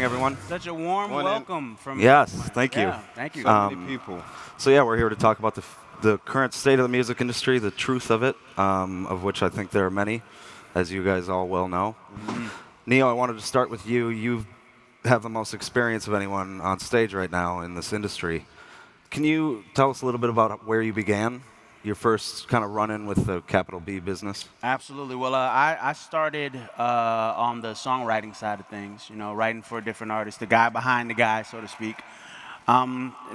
everyone. Such a warm Morning. welcome from Yes, thank you. Yeah, thank you. So many people. So yeah, we're here to talk about the current state of the music industry, the truth of it, of which I think there are many, as you guys all well know. Neo, I wanted to start with you. You have the most experience of anyone on stage right now in this industry. Can you tell us a little bit about where you began, your first kind of run-in with the capital B business? Absolutely. Well, I started on the songwriting side of things, writing for different artists, the guy behind the guy, so to speak.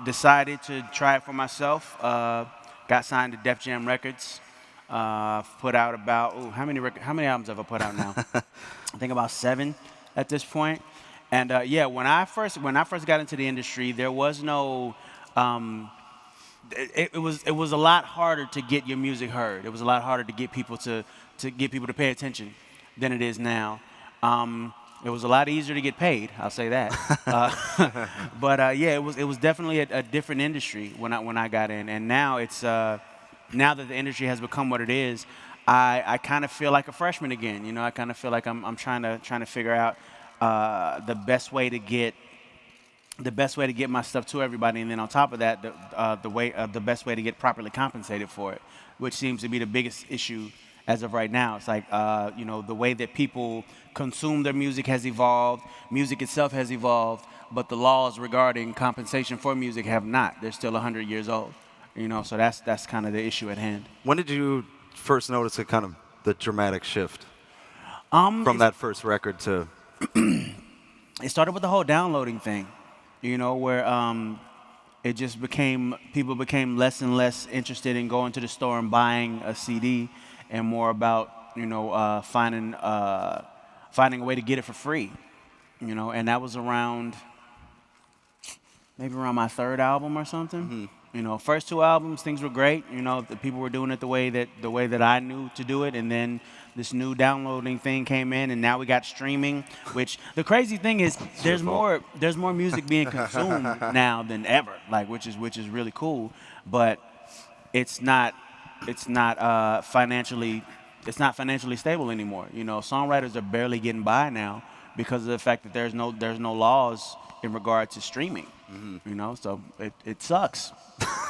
Decided to try it for myself. Got signed to Def Jam Records. Put out about, how many albums have I put out now? I think about 7 at this point. And yeah, when I first got into the industry, there was no. It was a lot harder to get your music heard. It was a lot harder to get people to pay attention than it is now. It was a lot easier to get paid. I'll say that. But yeah, it was definitely a different industry when I got in, and now it's now that the industry has become what it is, I kind of feel like a freshman again. I kind of feel like I'm trying to figure out the best way to get my stuff to everybody, and then on top of that, the best way to get properly compensated for it, which seems to be the biggest issue as of right now. It's like the way that people consume their music has evolved, music itself has evolved, but the laws regarding compensation for music have not. They're still 100 years old. So that's kind of the issue at hand. When did you first notice the dramatic shift from that first record to? It started with the whole downloading thing. Where it just people became less and less interested in going to the store and buying a CD, and more about finding a way to get it for free. And that was maybe around my 3rd album or something. First 2 albums, things were great. The people were doing it the way that I knew to do it, and then this new downloading thing came in, and now we got streaming. Which the crazy thing is, there's more music being consumed now than ever. Which is really cool, but it's not financially stable anymore. Songwriters are barely getting by now because of the fact that there's no laws in regard to streaming. So it sucks.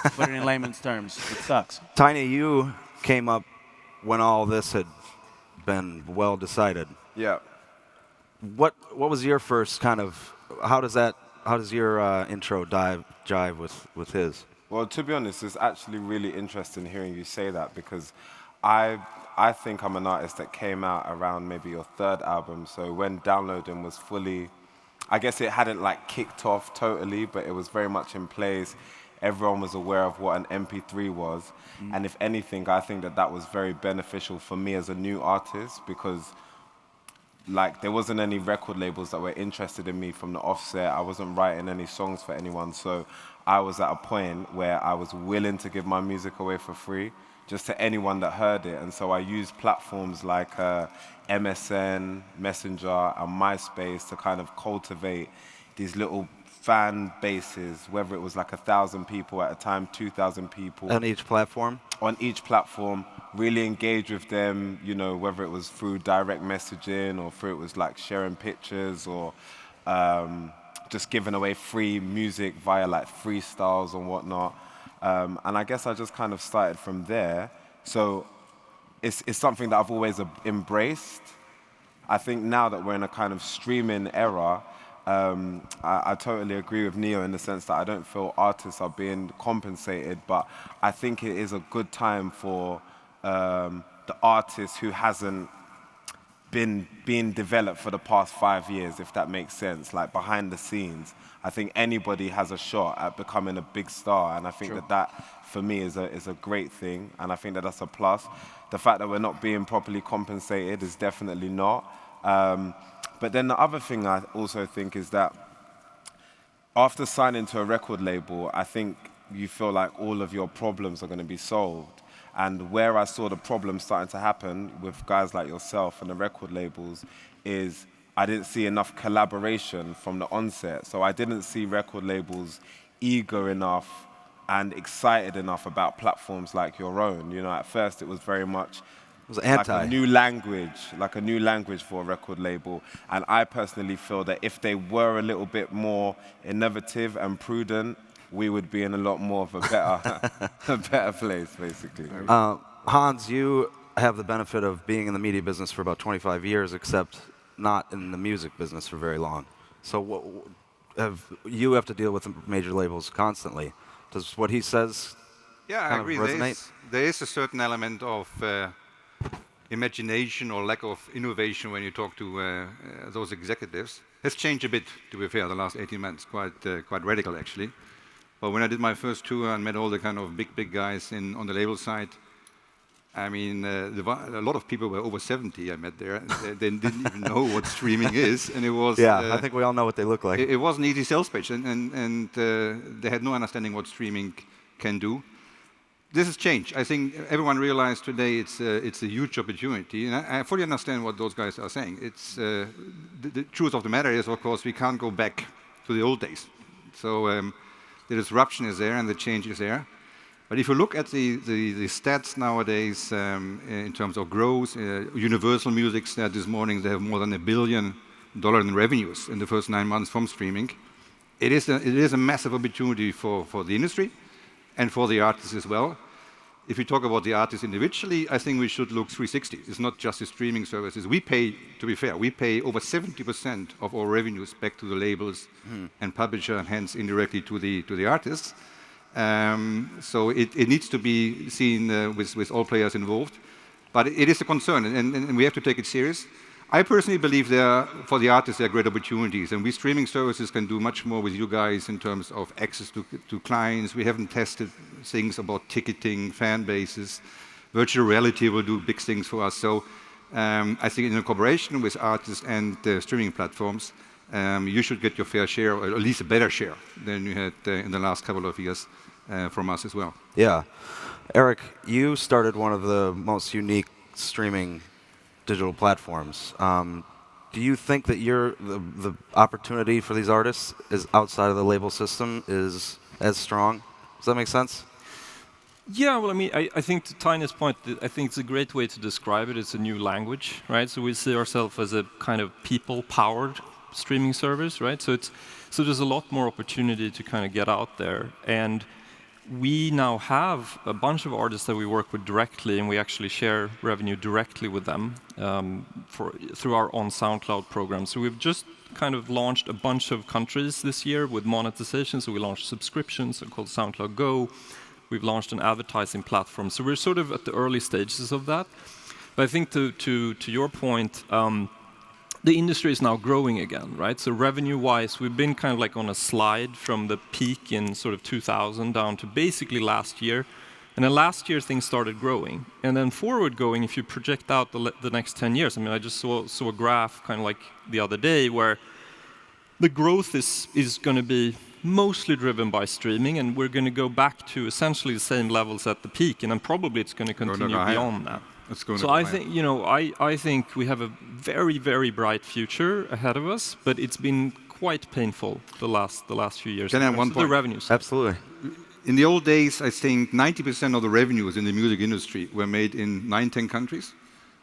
To put it in layman's terms, it sucks. Tinie, you came up when all this had been well decided. Yeah. What was your first kind of? How does your intro jive with his? Well, to be honest, it's actually really interesting hearing you say that, because I think I'm an artist that came out around maybe your 3rd album. So when downloading was fully, I guess it hadn't kicked off totally, but it was very much in place. Everyone was aware of what an MP3 was. And if anything, I think that was very beneficial for me as a new artist, because there wasn't any record labels that were interested in me from the offset. I wasn't writing any songs for anyone. So I was at a point where I was willing to give my music away for free, just to anyone that heard it. And so I used platforms like MSN, Messenger, and MySpace to kind of cultivate these little fan bases, whether it was 1,000 people at a time, 2,000 people. On each platform? On each platform, really engage with them, whether it was through direct messaging or through it was sharing pictures or just giving away free music via freestyles and whatnot. And I guess I just kind of started from there. So it's something that I've always embraced. I think now that we're in a kind of streaming era, I totally agree with Neo in the sense that I don't feel artists are being compensated, but I think it is a good time for the artist who hasn't been being developed for the past 5 years, if that makes sense, behind the scenes. I think anybody has a shot at becoming a big star, and I think that for me is a great thing, and I think that's a plus. The fact that we're not being properly compensated is definitely not. But then the other thing I also think is that after signing to a record label, I think you feel like all of your problems are going to be solved. And where I saw the problems starting to happen with guys like yourself and the record labels is I didn't see enough collaboration from the onset. So I didn't see record labels eager enough and excited enough about platforms like your own. At first it was very much was anti. like a new language for a record label. And I personally feel that if they were a little bit more innovative and prudent, we would be in a lot more of a better place, basically. Hans, you have the benefit of being in the media business for about 25 years, except not in the music business for very long. So you have to deal with the major labels constantly. Does what he says Yeah, I agree. resonate? There is a certain element of imagination or lack of innovation when you talk to those executives. It's changed a bit, to be fair, the last 18 months, quite radical actually. But when I did my first tour and met all the kind of big guys on the label side, I mean, a lot of people were over 70 I met there. They didn't even know what streaming is. And it was... Yeah, I think we all know what they look like. It was an easy sales pitch, and they had no understanding what streaming can do. This has changed. I think everyone realized today it's a huge opportunity, and I fully understand what those guys are saying. It's the truth of the matter is, of course, we can't go back to the old days. So the disruption is there and the change is there. But if you look at the stats nowadays in terms of growth, Universal Music said this morning they have more than $1 billion in revenues in the first 9 months from streaming. It is a massive opportunity for the industry and for the artists as well. If we talk about the artists individually, I think we should look 360. It's not just the streaming services. We pay, to be fair, we pay over 70% of our revenues back to the labels and publisher, and hence indirectly to the artists. So it needs to be seen with all players involved. But it is a concern, and we have to take it serious. I personally believe for the artists, there are great opportunities, and we streaming services can do much more with you guys in terms of access to clients. We haven't tested things about ticketing, fan bases. Virtual reality will do big things for us. So I think in a cooperation with artists and streaming platforms, you should get your fair share, or at least a better share than you had in the last couple of years from us as well. Yeah. Eric, you started one of the most unique streaming digital platforms. Do you think that the opportunity for these artists is outside of the label system is as strong? Does that make sense? Yeah, well, I mean, I think to Tinie's point, I think it's a great way to describe it. It's a new language, right? So we see ourselves as a kind of people-powered streaming service, right? So there's a lot more opportunity to kind of get out there. And we now have a bunch of artists that we work with directly, and we actually share revenue directly with them through our own SoundCloud program. So we've just kind of launched a bunch of countries this year with monetization. So we launched subscriptions called SoundCloud Go. We've launched an advertising platform. So we're sort of at the early stages of that. But I think to your point, the industry is now growing again, right? So revenue-wise, we've been kind of like on a slide from the peak in sort of 2000 down to basically last year. And then last year, things started growing. And then forward going, if you project out the next 10 years, I mean, I just saw a graph kind of like the other day where the growth is going to be mostly driven by streaming, and we're going to go back to essentially the same levels at the peak, and then probably it's going to continue beyond that. So I think, I think we have a very, very bright future ahead of us, but it's been quite painful the last few years. Can I have one point? The revenues. Absolutely. In the old days, I think 90% of the revenues in the music industry were made in 9-10 countries.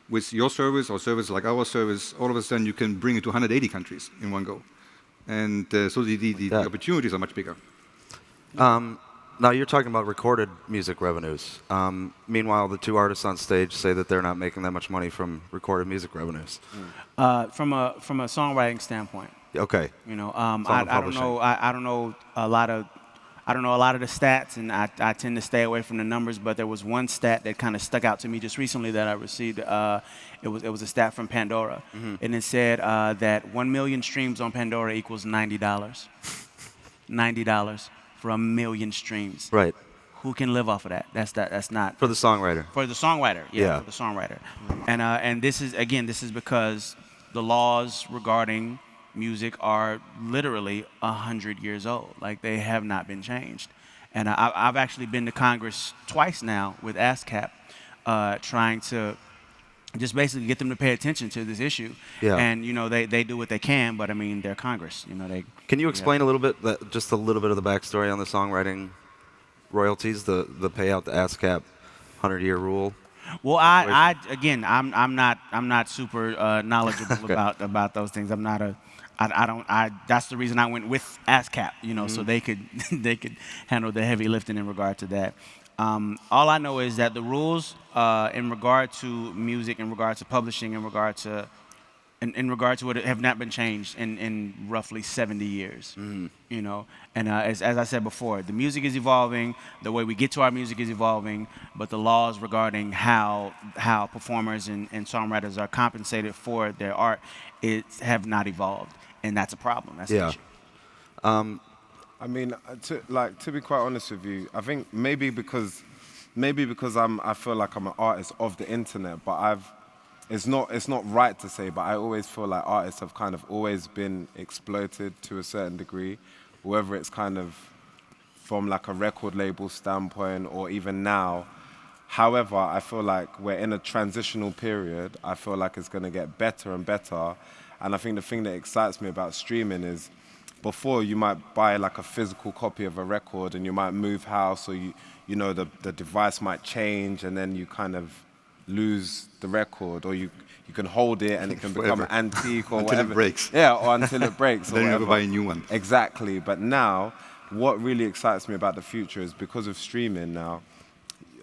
With your service or service like our service, all of a sudden you can bring it to 180 countries in one go. And so the opportunities are much bigger. Now, you're talking about recorded music revenues. Meanwhile, the two artists on stage say that they're not making that much money from recorded music revenues. From a songwriting standpoint. Okay. I don't know a lot of the stats, and I tend to stay away from the numbers. But there was one stat that kind of stuck out to me just recently that I received. It was a stat from Pandora, and it said that 1 million streams on Pandora equals $90. $90 for 1 million streams. Right. Who can live off of that? That's not for the songwriter. For the songwriter, yeah. For the songwriter. And this is because the laws regarding music are literally 100 years old. Like, they have not been changed. And I've actually been to Congress twice now with ASCAP, trying to just basically get them to pay attention to this issue. Yeah. And they do what they can, but I mean, they're Congress. Can you explain a little bit, just a little bit of the backstory on the songwriting royalties, the payout, the ASCAP 100-year rule? Well, I'm not super knowledgeable about those things. I'm not a, I don't. That's the reason I went with ASCAP, so they could they could handle the heavy lifting in regard to that. All I know is that the rules in regard to music, in regard to publishing, in regard to it have not been changed in roughly 70 years. And as I said before, the music is evolving, the way we get to our music is evolving, but the laws regarding how performers and songwriters are compensated for their art have not evolved, and that's a problem. That's an issue. I mean, to be quite honest with you, I think maybe because I feel like I'm an artist of the internet, but it's not right to say, but I always feel like artists have kind of always been exploited to a certain degree, whether it's kind of from like a record label standpoint or even now. However, I feel like we're in a transitional period. I feel like it's going to get better and better, and I think the thing that excites me about streaming is, before you might buy like a physical copy of a record and you might move house, or the device might change and then you kind of lose the record, or you can hold it and it can become antique or until whatever. It breaks. Yeah, or until it breaks. Then you have to buy a new one. Exactly. But now, what really excites me about the future is, because of streaming now,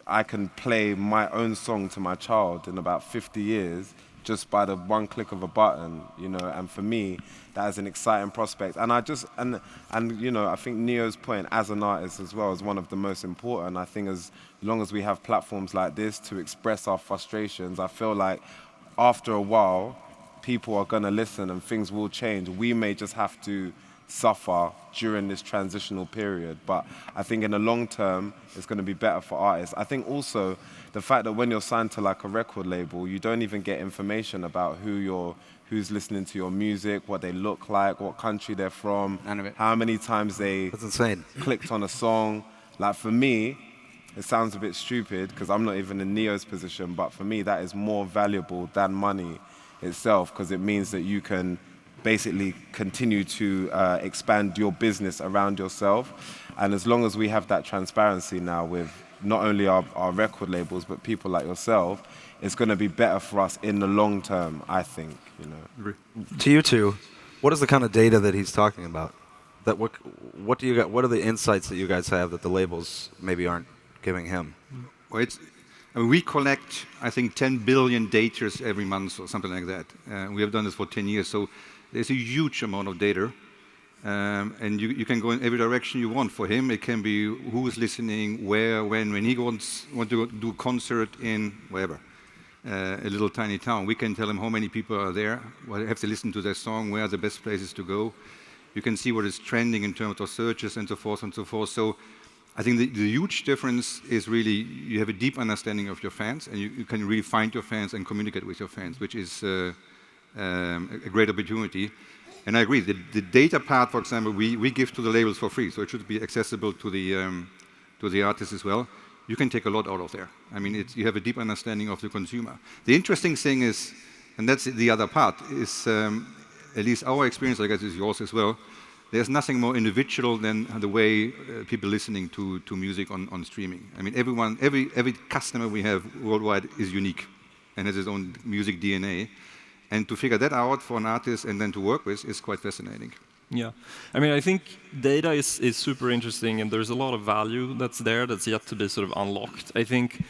I can play my own song to my child in about 50 years just by the one click of a button, and for me, that is an exciting prospect. And I think Neo's point as an artist as well is one of the most important. I think as long as we have platforms like this to express our frustrations, I feel like after a while, people are gonna listen and things will change. We may just have to suffer during this transitional period, but I think in the long term, it's gonna be better for artists. I think also the fact that when you're signed to like a record label, you don't even get information about who's listening to your music, what they look like, what country they're from, None of it. how many times they That's insane. clicked on a song. Like for me, it sounds a bit stupid because I'm not even in Neo's position, but for me that is more valuable than money itself, because it means that you can basically continue to expand your business around yourself. And as long as we have that transparency now with not only our record labels, but people like yourself, it's going to be better for us in the long term, I think. To you two, what is the kind of data that he's talking about? That what do you got? What are the insights that you guys have that the labels maybe aren't giving him? Well, we collect, I think, 10 billion datas every month or something like that. We have done this for 10 years, so there's a huge amount of data. And you can go in every direction you want. For him, it can be who is listening, where, when he wants to do a concert in wherever, a little tiny town. We can tell him how many people are there, have to listen to their song, where are the best places to go. You can see what is trending in terms of searches and so forth and so forth. So I think the huge difference is really you have a deep understanding of your fans, and you can really find your fans and communicate with your fans, which is a great opportunity. And I agree, the data part, for example, we give to the labels for free, so it should be accessible to the artists as well. You can take a lot out of there. I mean, you have a deep understanding of the consumer. The interesting thing is, and that's the other part, is at least our experience, I guess is yours as well, there's nothing more individual than the way people listening to music on streaming. I mean, every customer we have worldwide is unique and has his own music DNA. And to figure that out for an artist and then to work with is quite fascinating. Yeah, I mean, I think data is super interesting, and there's a lot of value that's there that's yet to be sort of unlocked. I think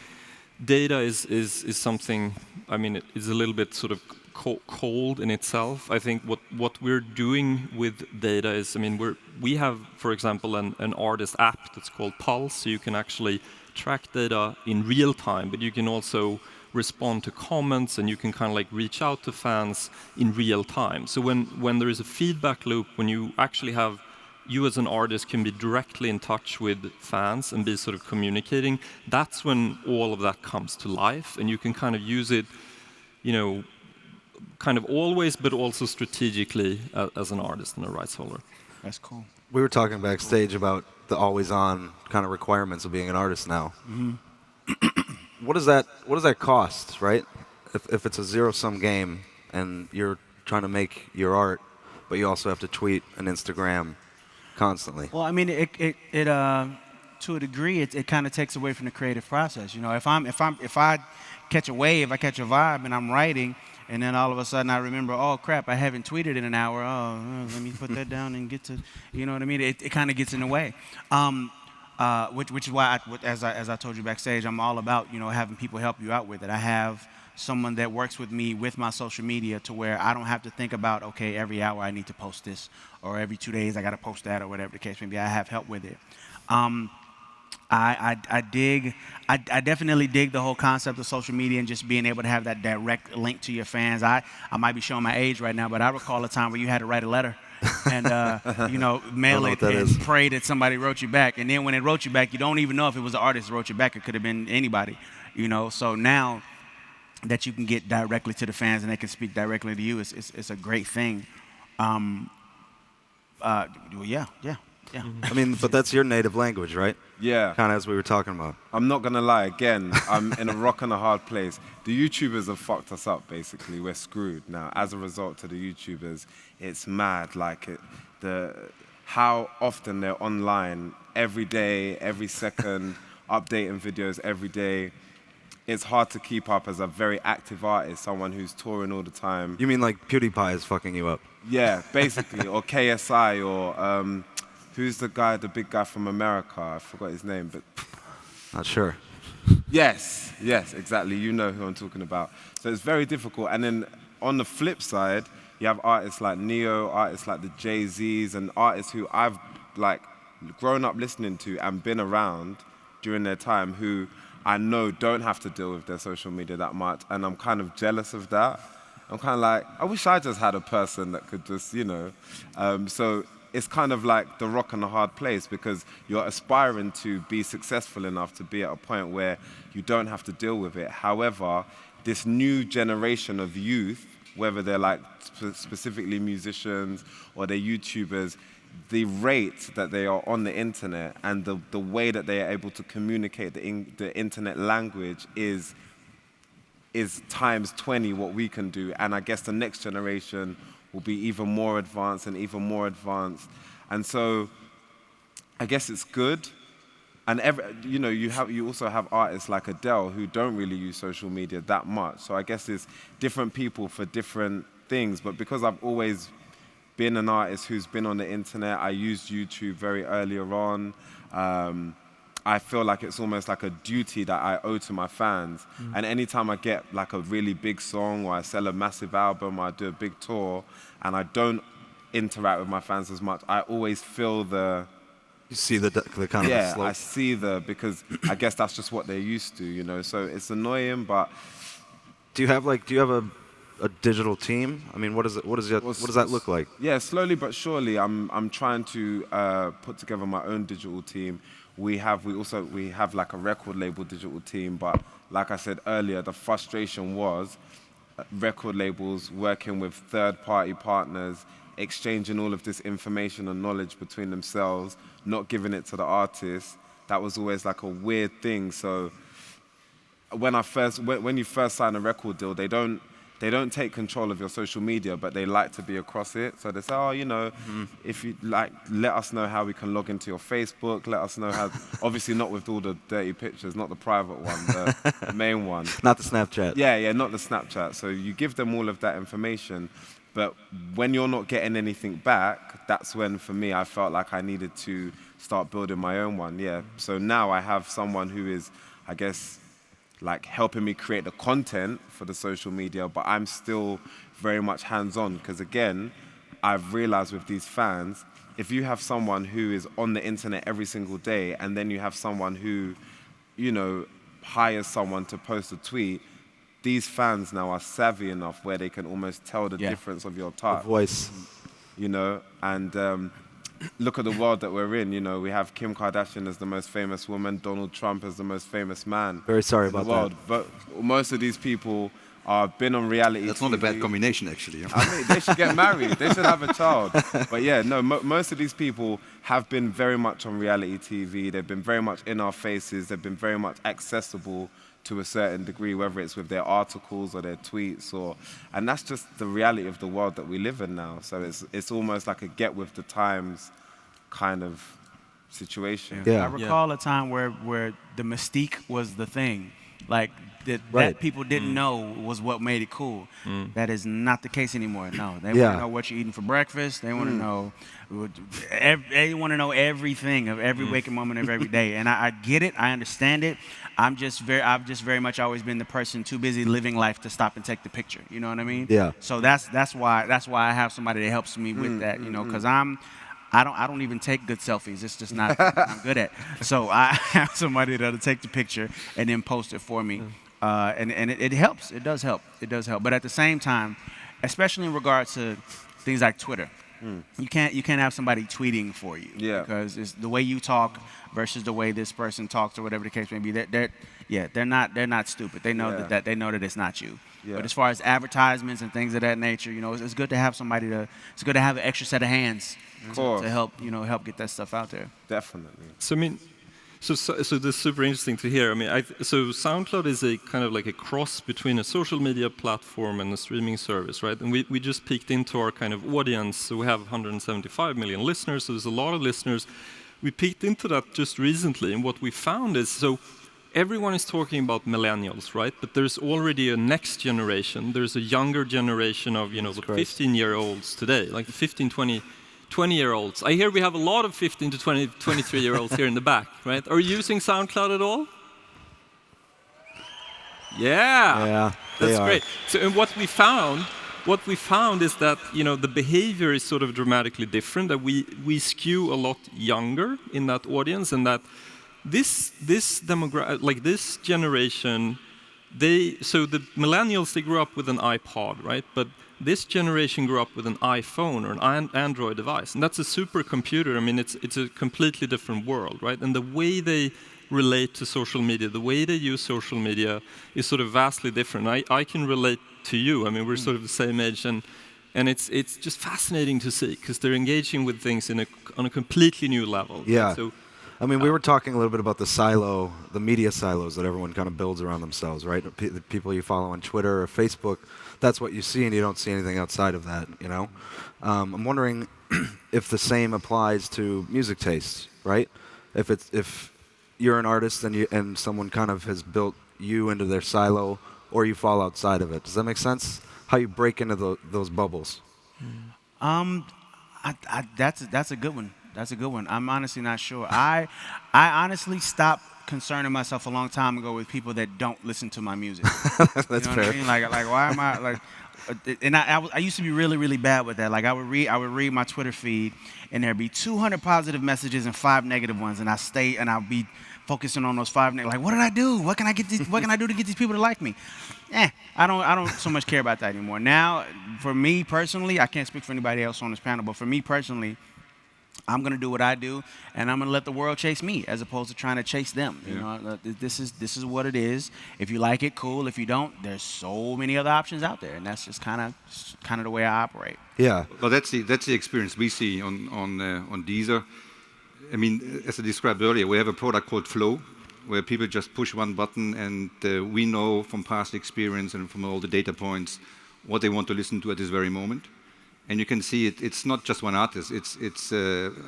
data is something, I mean, it is a little bit sort of cold in itself. I think what we're doing with data is, I mean, we have, for example, an artist app that's called Pulse, so you can actually track data in real time, but you can also respond to comments, and you can kind of like reach out to fans in real time. So when there is a feedback loop, when you actually have, you as an artist can be directly in touch with fans and be sort of communicating, that's when all of that comes to life, and you can kind of use it, kind of always, but also strategically as an artist and a rights holder. That's cool. We were talking backstage about the always-on kind of requirements of being an artist now. Mm-hmm. What does that cost, right? If it's a zero-sum game and you're trying to make your art, but you also have to tweet and Instagram constantly. Well, I mean, to a degree, it kind of takes away from the creative process. You know, if I catch a wave, I catch a vibe, and I'm writing, and then all of a sudden I remember, oh crap, I haven't tweeted in an hour. Oh, let me put that down and get to, you know what I mean? It kind of gets in the way. Which is why, as I told you backstage, I'm all about, you know, having people help you out with it. I have someone that works with me with my social media to where I don't have to think about, okay, every hour I need to post this, or every 2 days I got to post that, or whatever the case may be. I have help with it. I definitely dig the whole concept of social media and just being able to have that direct link to your fans. I might be showing my age right now, but I recall a time where you had to write a letter and you know, mail it and pray that somebody wrote you back. And then when it wrote you back, you don't even know if it was the artist that wrote you back. It could have been anybody, you know. So now that you can get directly to the fans and they can speak directly to you, it's a great thing. Yeah. I mean, but that's your native language, right? Yeah. Kind of as we were talking about. I'm not going to lie, again, I'm in a rock and a hard place. The YouTubers have fucked us up, basically. We're screwed now. As a result to the YouTubers, it's mad. Like, how often they're online every day, every second, updating videos every day. It's hard to keep up as a very active artist, someone who's touring all the time. You mean like PewDiePie is fucking you up? Yeah, basically. Or KSI, or who's the big guy from America? I forgot his name, but... Not sure. Yes, exactly. You know who I'm talking about. So it's very difficult. And then on the flip side, you have artists like Neo, artists like the Jay-Z's, and artists who I've like grown up listening to and been around during their time, who I know don't have to deal with their social media that much, and I'm kind of jealous of that. I'm kind of like, I wish I just had a person that could just, you know. So it's kind of like the rock and the hard place, because you're aspiring to be successful enough to be at a point where you don't have to deal with it. However, this new generation of youth, whether they're like specifically musicians or they're YouTubers, the rate that they are on the internet and the way that they are able to communicate the internet language is times 20 what we can do. And I guess the next generation will be even more advanced and even more advanced. And so I guess it's good. And you know, you also have artists like Adele who don't really use social media that much. So I guess it's different people for different things. But because I've always been an artist who's been on the internet, I used YouTube very earlier on. I feel like it's almost like a duty that I owe to my fans. And anytime I get like a really big song, or I sell a massive album, or I do a big tour, and I don't interact with my fans as much, I always feel You see the kind yeah, of slope. I see because I guess that's just what they're used to, you know. So it's annoying, but Do you have a digital team? I mean, what does that look like? Yeah, slowly but surely, I'm trying to put together my own digital team. We have like a record label digital team, but like I said earlier, the frustration was record labels working with third-party partners, exchanging all of this information and knowledge between themselves, not giving it to the artists. That was always like a weird thing. So when you first sign a record deal, they don't take control of your social media, but they like to be across it. So they say, oh, you know, if you like, let us know how we can log into your Facebook. Let us know how, obviously not with all the dirty pictures, not the private one, the main one. Not the Snapchat. Yeah, not the Snapchat. So you give them all of that information, but when you're not getting anything back, that's when, for me, I felt like I needed to start building my own one, yeah. So now I have someone who is, I guess, like helping me create the content for the social media, but I'm still very much hands-on, because again, I've realized with these fans, if you have someone who is on the internet every single day, and then you have someone who, you know, hires someone to post a tweet, these fans now are savvy enough where they can almost tell the difference of your type. The voice. You know, and look at the world that we're in. You know, we have Kim Kardashian as the most famous woman, Donald Trump as the most famous man. Very sorry about that. But most of these people have been on reality That's TV. not a bad combination, actually. I mean, they should get married. They should have a child. But yeah, no, most of these people have been very much on reality TV. They've been very much in our faces. They've been very much accessible to a certain degree, whether it's with their articles or their tweets, and that's just the reality of the world that we live in now. So it's almost like a get with the times kind of situation. Yeah. I recall a time where the mystique was the thing, like that Right. people didn't know was what made it cool. That is not the case anymore. No, they want Yeah. to know what you're eating for breakfast. They want to know. They want to know everything of every waking moment of every day. And I get it. I understand it. I've just very much always been the person too busy living life to stop and take the picture. You know what I mean? Yeah. So that's why I have somebody that helps me with that. You know, because I don't even take good selfies. It's just not something I'm good at. So I have somebody that'll take the picture and then post it for me. And it helps. It does help. It does help. But at the same time, especially in regards to things like Twitter, you can't have somebody tweeting for you. Yeah. Because it's the way you talk versus the way this person talks or whatever the case may be. They're not stupid. They know Yeah. that they know that it's not you. Yeah. But as far as advertisements and things of that nature, you know, it's good to have somebody it's good to have an extra set of hands to help get that stuff out there. Definitely. So I mean, so this is super interesting to hear. I mean, so SoundCloud is a kind of like a cross between a social media platform and a streaming service, right? And we just peeked into our kind of audience. So we have 175 million listeners. So there's a lot of listeners. We peeked into that just recently, and what we found is everyone is talking about millennials, right? But there's already a next generation. There's a younger generation of, the 15-year-olds today, like the 15, 20-year-olds. I hear we have a lot of 15 to 20, 23-year-olds here in the back, right? Are you using SoundCloud at all? Yeah. Yeah. That's great. So and what we found is that, the behavior is sort of dramatically different, that we skew a lot younger in that audience, and that this generation, so the millennials, they grew up with an iPod, right? But this generation grew up with an iPhone or an Android device, and that's a supercomputer. I mean, it's a completely different world, right? And the way they relate to social media, the way they use social media is sort of vastly different. I can relate to you. I mean, we're sort of the same age, and it's just fascinating to see, because they're engaging with things on a completely new level. Yeah. Right? So, I mean, we were talking a little bit about the media silos that everyone kind of builds around themselves, right? The people you follow on Twitter or Facebook, that's what you see, and you don't see anything outside of that, you know? I'm wondering if the same applies to music tastes, right? If you're an artist and someone kind of has built you into their silo, or you fall outside of it. Does that make sense? How you break into those bubbles? That's a good one. That's a good one. I'm honestly not sure. I honestly stopped concerning myself a long time ago with people that don't listen to my music. That's you know fair. What I mean? Like why am I like? And I used to be really, really bad with that. Like I would read my Twitter feed, and there'd be 200 positive messages and 5 negative ones, and I'll be focusing on those 5 negative. Like, what did I do? What can I do to get these people to like me? I don't so much care about that anymore. Now, for me personally, I can't speak for anybody else on this panel, but for me personally, I'm gonna do what I do, and I'm gonna let the world chase me, as opposed to trying to chase them. You know, this is what it is. If you like it, cool. If you don't, there's so many other options out there, and that's just kind of the way I operate. Yeah. Well, that's the experience we see on Deezer. I mean, as I described earlier, we have a product called Flow, where people just push one button, and we know from past experience and from all the data points what they want to listen to at this very moment. And you can see it's not just one artist. It's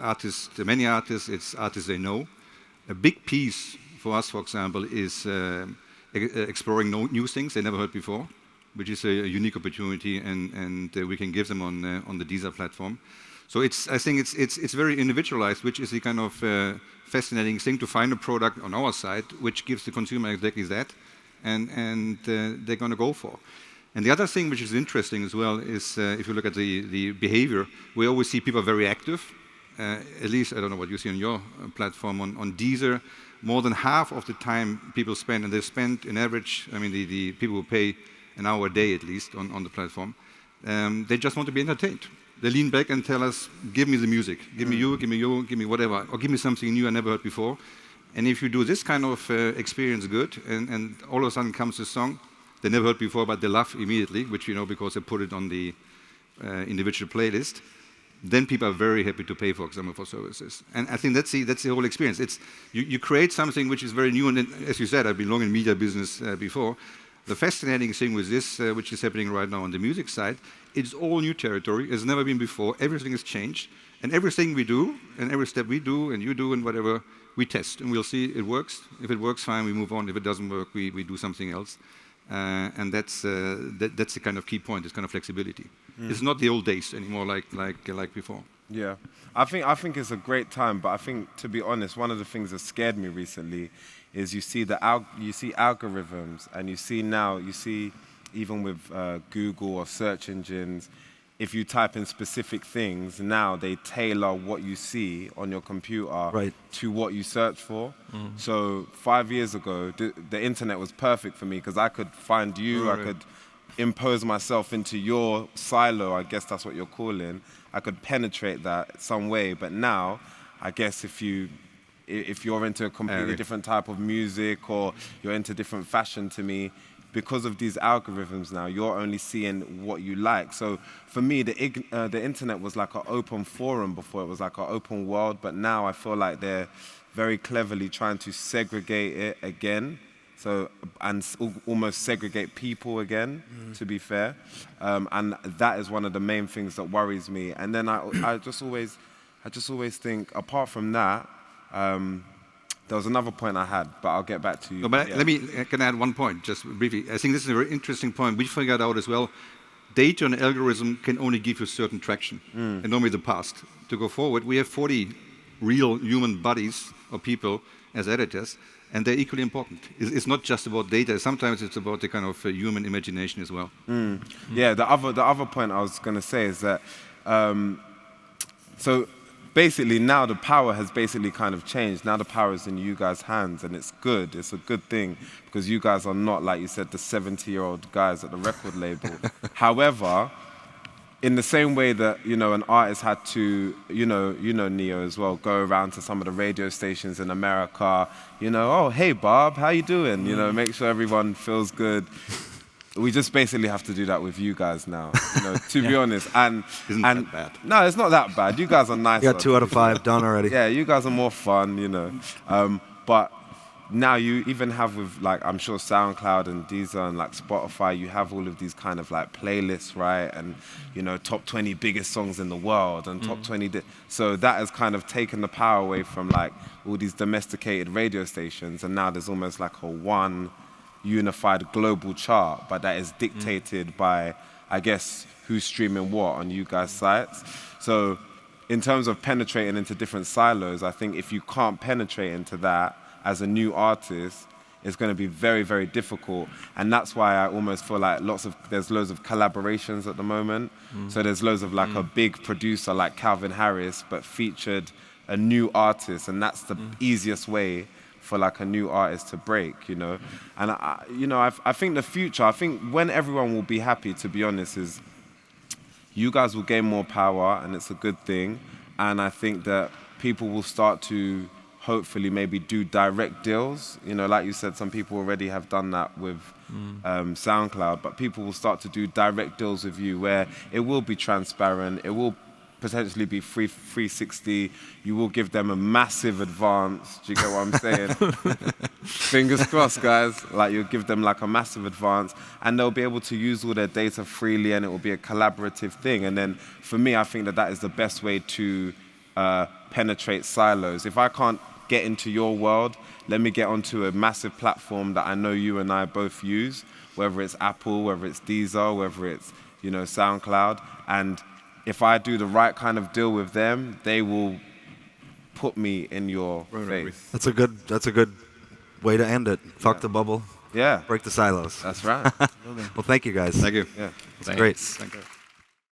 artists, many artists. It's artists they know. A big piece for us, for example, is exploring new things they never heard before, which is a unique opportunity, and we can give them on the Deezer platform. So I think it's very individualized, which is the kind of fascinating thing, to find a product on our side which gives the consumer exactly that, and they're going to go for. And the other thing which is interesting as well is if you look at the behavior, we always see people very active. At least, I don't know what you see on your platform. On Deezer, more than half of the time people spend, and they spend in average, I mean, the people who pay an hour a day at least on the platform, they just want to be entertained. They lean back and tell us, give me the music, give me you, give me whatever, or give me something new I never heard before. And if you do this kind of experience good, and all of a sudden comes a song they never heard before, but they love immediately, which you know because they put it on the individual playlist, then people are very happy to pay, for example, for services. And I think that's the whole experience. It's you create something which is very new, and then, as you said, I belong in media business before. The fascinating thing with this, which is happening right now on the music side, it's all new territory. It's never been before. Everything has changed, And everything we do, and every step we do, and you do, and whatever, we test, and we'll see it works. If it works, fine, we move on. If it doesn't work, we do something else. And that's the kind of key point, this kind of flexibility. It's not the old days anymore like before. Yeah, I think it's a great time, but I think, to be honest, one of the things that scared me recently is you see algorithms, and you see even with Google or search engines, if you type in specific things, now they tailor what you see on your computer to what you search for. So 5 years ago, the internet was perfect for me because I could find you, I could impose myself into your silo, I guess that's what you're calling. I could penetrate that some way, but now, I guess if you're into a completely different type of music or you're into different fashion to me, because of these algorithms now, you're only seeing what you like. So for me, the internet was like an open forum before. It was like an open world, but now I feel like they're very cleverly trying to segregate it again. So, and almost segregate people again, to be fair. And that is one of the main things that worries me. And then I just always think, apart from that, there was another point I had, but I'll get back to you. No, but can I add one point, just briefly? I think this is a very interesting point. We figured out as well, data and algorithm can only give you certain traction, and normally the past. To go forward, we have 40 real human bodies or people as editors, and they're equally important. It's not just about data. Sometimes it's about the kind of human imagination as well. Yeah, the other point I was going to say is that, so basically now the power has basically kind of changed. Now the power is in you guys' hands, and it's good. It's a good thing because you guys are not, like you said, the 70-year-old guys at the record label. However, in the same way that, an artist had to, Neo as well, go around to some of the radio stations in America, oh, hey, Bob, how you doing? Make sure everyone feels good. We just basically have to do that with you guys now, to be honest. And Isn't that bad? No, it's not that bad. You guys are nice. You got 2 out of 5 done already. Yeah, you guys are more fun, But now you even have with, like, I'm sure SoundCloud and Deezer and like Spotify, you have all of these kind of like playlists, right? And, top 20 biggest songs in the world and top 20. So that has kind of taken the power away from like all these domesticated radio stations. And now there's almost like a one unified global chart, but that is dictated by, I guess, who's streaming what on you guys' sites. So in terms of penetrating into different silos, I think if you can't penetrate into that as a new artist, it's going to be very, very difficult. And that's why I almost feel like there's loads of collaborations at the moment. So there's loads of like a big producer like Calvin Harris, but featured a new artist, and that's the easiest way for like a new artist to break, And I think the future, I think when everyone will be happy, to be honest, is you guys will gain more power, and it's a good thing. And I think that people will start to hopefully maybe do direct deals. Like you said, some people already have done that with SoundCloud, but people will start to do direct deals with you where it will be transparent, it will potentially be 360. You will give them a massive advance. Do you get what I'm saying? Fingers crossed, guys. Like, you'll give them like a massive advance, and they'll be able to use all their data freely, and it will be a collaborative thing. And then for me, I think that is the best way to penetrate silos. If I can't get into your world, let me get onto a massive platform that I know you and I both use, whether it's Apple, whether it's Deezer, whether it's, SoundCloud. And if I do the right kind of deal with them, they will put me in your face. That's a good way to end it. Fuck the bubble. Yeah. Break the silos. That's right. Well, thank you guys. Thank you. Yeah. It's great. Thank you.